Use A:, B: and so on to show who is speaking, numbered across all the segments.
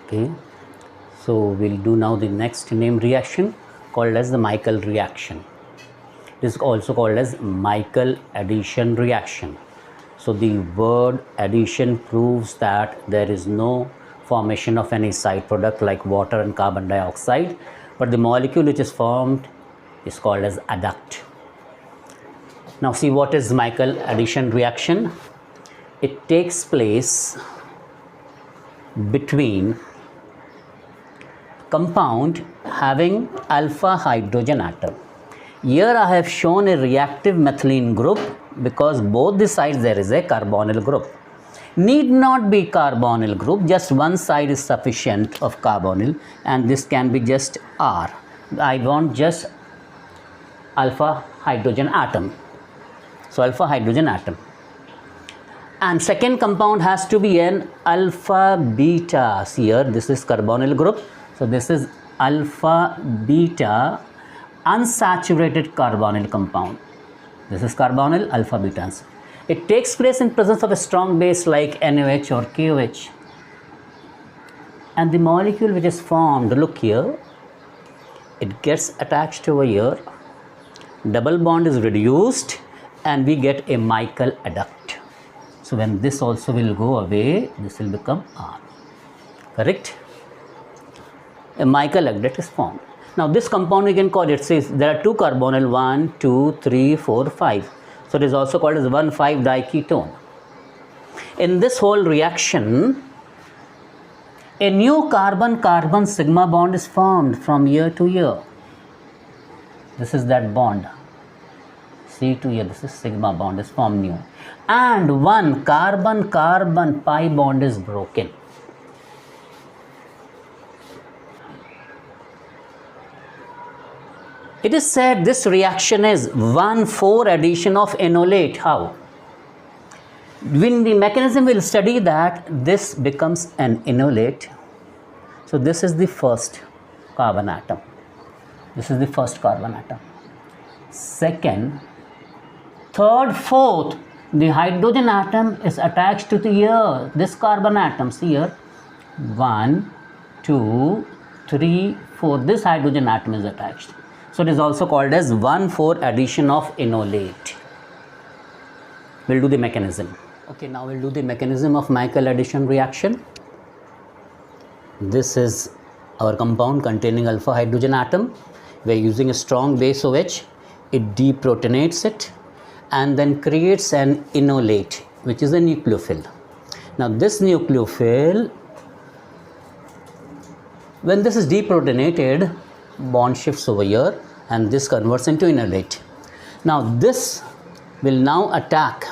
A: Okay, so we'll do now the next named reaction called as the Michael reaction. It is also called as Michael addition reaction. So the word addition proves that there is no formation of any side product like water and carbon dioxide, but the molecule which is formed is called as adduct. Now see what is Michael addition reaction. It takes place between compound having alpha hydrogen atom. Here I have shown a reactive methylene group because both the sides there is a carbonyl group. Need not be carbonyl group, just one side is sufficient of carbonyl, and this can be just R. I want just alpha hydrogen atom. So alpha hydrogen atom. And second compound has to be an alpha beta. See here, this is carbonyl group. So this is alpha beta unsaturated carbonyl compound. This is carbonyl alpha beta. It takes place in presence of a strong base like NaOH or KOH. And the molecule which is formed, look here, it gets attached over here. Double bond is reduced and we get a Michael adduct. So when this also will go away, this will become R. Correct? A Michael adduct is formed. Now this compound we can call it, says there are two carbonyl, 1, 2, 3, 4, 5. So it is also called as 1,5-diketone. In this whole reaction, a new carbon-carbon sigma bond is formed from here to here. This is that bond. C to here, this is sigma bond is formed new. And one carbon-carbon pi bond is broken. It is said this reaction is 1,4 addition of enolate. How? When the mechanism will study that this becomes an enolate. So this is the first carbon atom. This is the first carbon atom. Second, third, fourth, the hydrogen atom is attached to the here. This carbon atom, see here, 1, 2, 3, 4. This hydrogen atom is attached. So it is also called as 1,4 addition of enolate. We'll do the mechanism. Okay, now we'll do the mechanism of Michael addition reaction. This is our compound containing alpha hydrogen atom. We are using a strong base OH. It deprotonates it and then creates an enolate, which is a nucleophile. Now this nucleophile, when this is deprotonated, bond shifts over here and this converts into enolate. Now this will now attack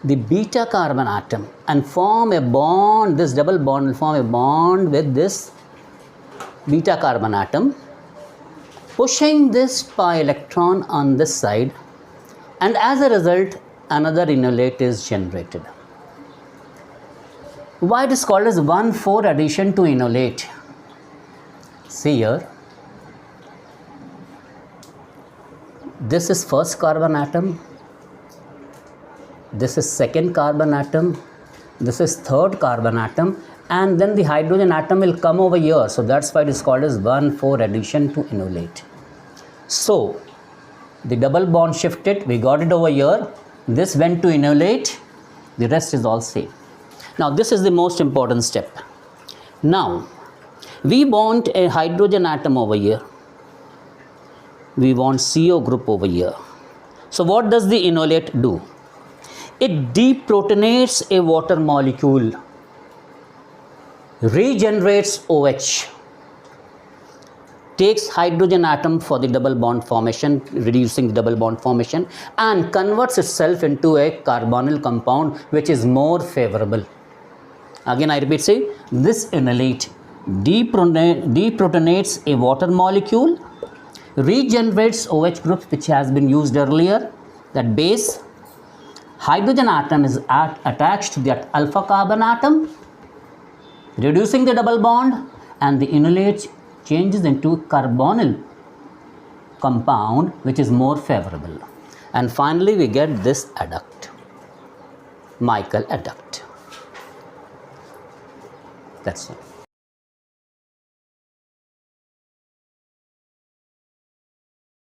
A: the beta carbon atom and form a bond. This double bond will form a bond with this beta carbon atom, pushing this pi electron on this side, and as a result another enolate is generated. Why it is called as 1,4 addition to enolate? See here, this is first carbon atom, this is second carbon atom, this is third carbon atom, and then the hydrogen atom will come over here. So that's why it is called as 1,4 addition to enolate. So the double bond shifted, we got it over here, this went to enolate, the rest is all same. Now this is the most important step. Now we want a hydrogen atom over here. We want CO group over here. So what does the enolate do? It deprotonates a water molecule, regenerates OH, takes hydrogen atom for the double bond formation, reducing the double bond formation, and converts itself into a carbonyl compound which is more favorable. Again I repeat, say this enolate deprotonates a water molecule, regenerates OH groups which has been used earlier, that base, hydrogen atom is attached to that alpha carbon atom, reducing the double bond, and the enolate changes into carbonyl compound which is more favorable. And finally we get this adduct, Michael adduct. That's it.